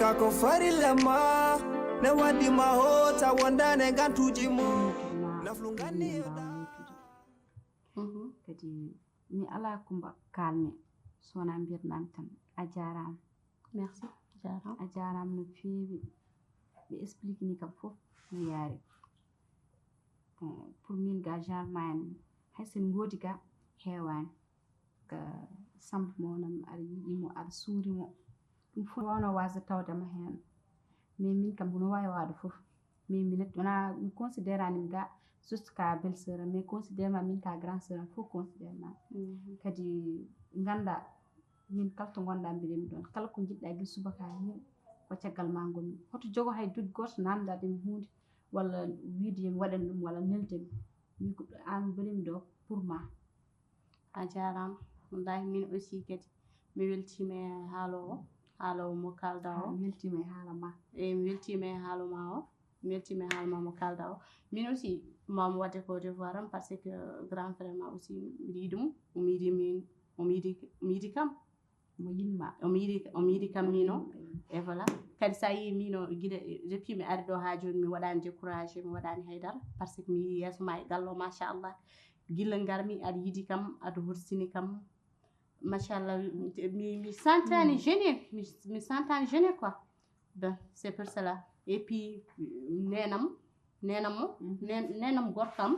kako farilama na wadi mahota wandane gantuji mu naflungani kadi mi ala kumba kalme sona mbirnam tan a jaram merci a jaram no feewi ɓe explique ni kam fof mi yaari pour min ga jarman hay sen ngodi ga heewani ka sambo monam aɗa yiɗimo aɗa suurimo ɗum fof wawno wasde tawdema heen mais min kam hono wawi waade fof mais minette wona mi considére anim ga juste ka belle sœur mais considére ma min ka grand sœur am fof considére ma kadi ganda min kala to gonɗa mbiɗemi ɗon kala ko jiɗɗa gui subaka hen ko caggal ma gonmi hoto jogo hay duuɗi goto namdaɗemi hunde walla wiide yomi waɗan ɗum walla neldemi min ko an mbaɗimi ɗo pour ma a jarama wallahi min aussi kadi mi weltima e haalowo mo kalda o mi weltima e haala ma mi weltima e haala ma o mi weltima e haala ma mo kalda o min aussi mamo wadde ko devoir am par ce que grand frère ma aussi mbiɗa yiɗi mum omo yiɗi kam mo yinma omo yiɗi kam min o et voilà kadi sa yi min o guiɗa depuis mi ari ɗo ha joni mi waɗani découragé mi waɗani haydara par ce que mi yi yeeso ma e gallo machallah gilla garmi aɗa yiɗi kam aɗa horsini kam machallah mi sentani gêné mi sentani gêné quoi donc c'est pour cela et puis nenam gorkam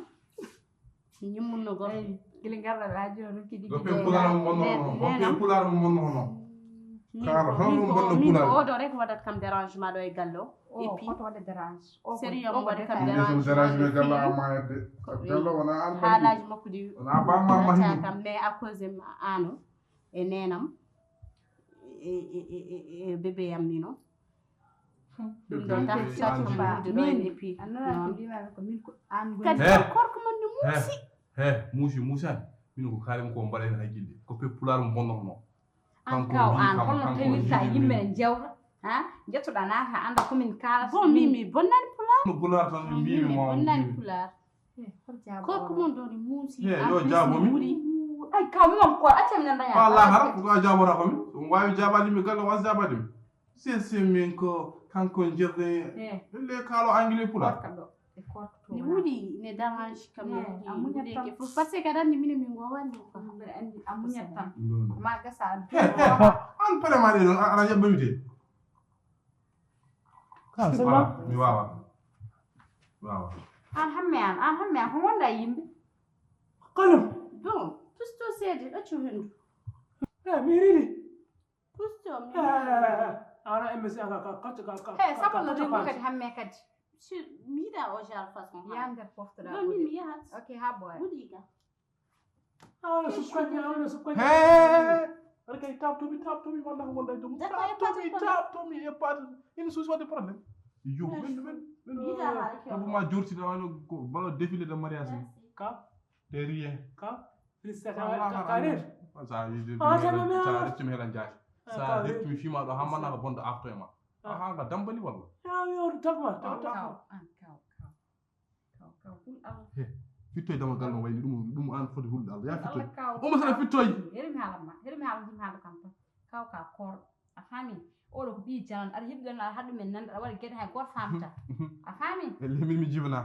ñimmunno gorko gila garɗa ɗo ha joni no kiɗi goppe pularam bonno min ko oɗo rek waɗat kam dérangement ɗo e galle o et puis oto waɗa dérange sérieux mo waɗa kam haalaji makko ɗi wata kam mais à cause de ano e nenam e bébé yam ni noon ɗum ɗo tahtatude ɗo en et puis kadi korko mon ne muusi muusani min ko kaalimi ko mbaɗen hakkille ko pe pular mo bonnono an kaw an holno tawirta yimɓe ne jewta ha jettoɗa naata anda komin kalata bon mimi bonnani pular no pular tan mbimi mo bonnani pular korko mon ɗo ne muusi yo jaabomi ay kaw mi won ko accam nan daña walla har ko jaabora ko mi o wawi jaabade mi galle was jaabade mi c'est min ko kanko jirde le kaalo anglais pular ne wuuɗi ne dérange kam ne fof par ce que aɗa anndi minen min gowandi ko mbeɗa anndi a muñat tan ma gasa an parema ɗe ɗon aɗa jaɓɓamite mi wawa an hamme an ko wonda yimɓe Kalum. bon pusto seede ɗaccu hendu Mi riidi. pusto Ana MSC aka sabalno rimo kadi hamme kadi mi yiɗa o genre façon yam nder poftoɗa ɗo min mi yahat ok ha ɓooya wuɗi ga ana sukkañi aɗa kay tabtomi walla ko wonda e dow tabtomi e paade ina suusi wadde probléme yo ma jortida wano ko balo défilé de mariage ni ka de rien ka félicitations ka reer sa rettimi heɗan jaati sa rettimi fima ɗo ha mannaka bonde afto e ma ha nga dambani walla yo tabma fittoye damal gal no wayni ɗum an foti hulde allah ya fittoye omo sana fittoye heɗumi haalatma jim haala kam tan kaw ka korɗo a faami oɗo ko ɓii jalan aɗa heɓi ɗon aɗa haɗ ɗumen nande aɗa waɗa gueɗe hay goto famta a faami min mi jibana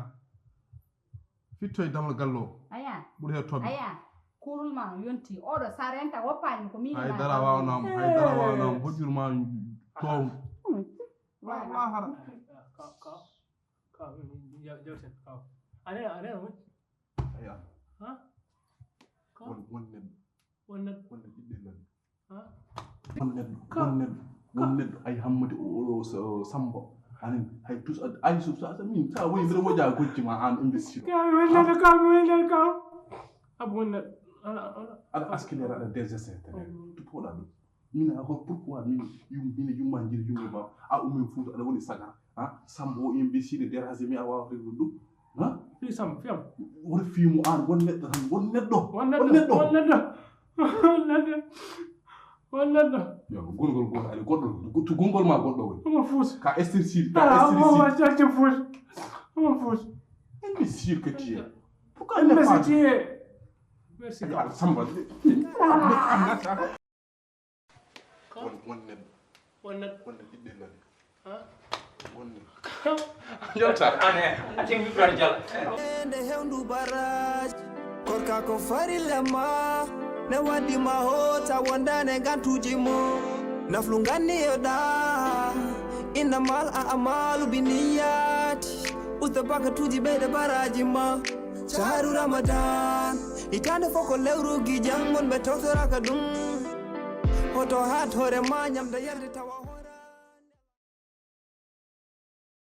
fittoye damal gallo aya ɓuuri he toɓe aya kurul ma no yonti oɗo sa renta woppani ko min haydara wawnam hoƴƴurma tow wala hara ka jawten ka ane woni aya ha won neɗɗo ɓiɗɗe lani won neɗɗo ay hammade oɗo Samba anin hay tus ay suuf sa min sa woni mbiɗa woƴa gojji ma an investir ka wonneɗo ka aɓe wonneɗo aɗa askilere aɗa désespéré tupoɗa ɗum min a hol pourquoi min yumma jiri yumma ma a umin Fouta aɗa woni saga Samba o investir dérangé mi a wawa reglude ɗum fi Samba fiyam woto fiimu an won neɗɗo tan won neɗɗo yo gongol goto ali goɗɗo to gongol ma goɗɗo woni omo Fouta ka estircide omo Fouta imbécile que tu es pourquoi il n'est pas merci Samba won neɗɗo ɓiɗɗe lani Jolta. Ane, ating mi pranjal. ende hewndu baraj korka ko farilla ma ne waddi ma hota wondane gantuji mo naflu ganni yoda innamal a'malu binniyati usta bakatuji ɓeyde baraji ma shahru ramadan hitande foko lewrugi jangon ɓe tawtoraka ɗum hoto hat hoore ma ñamde yerde tawa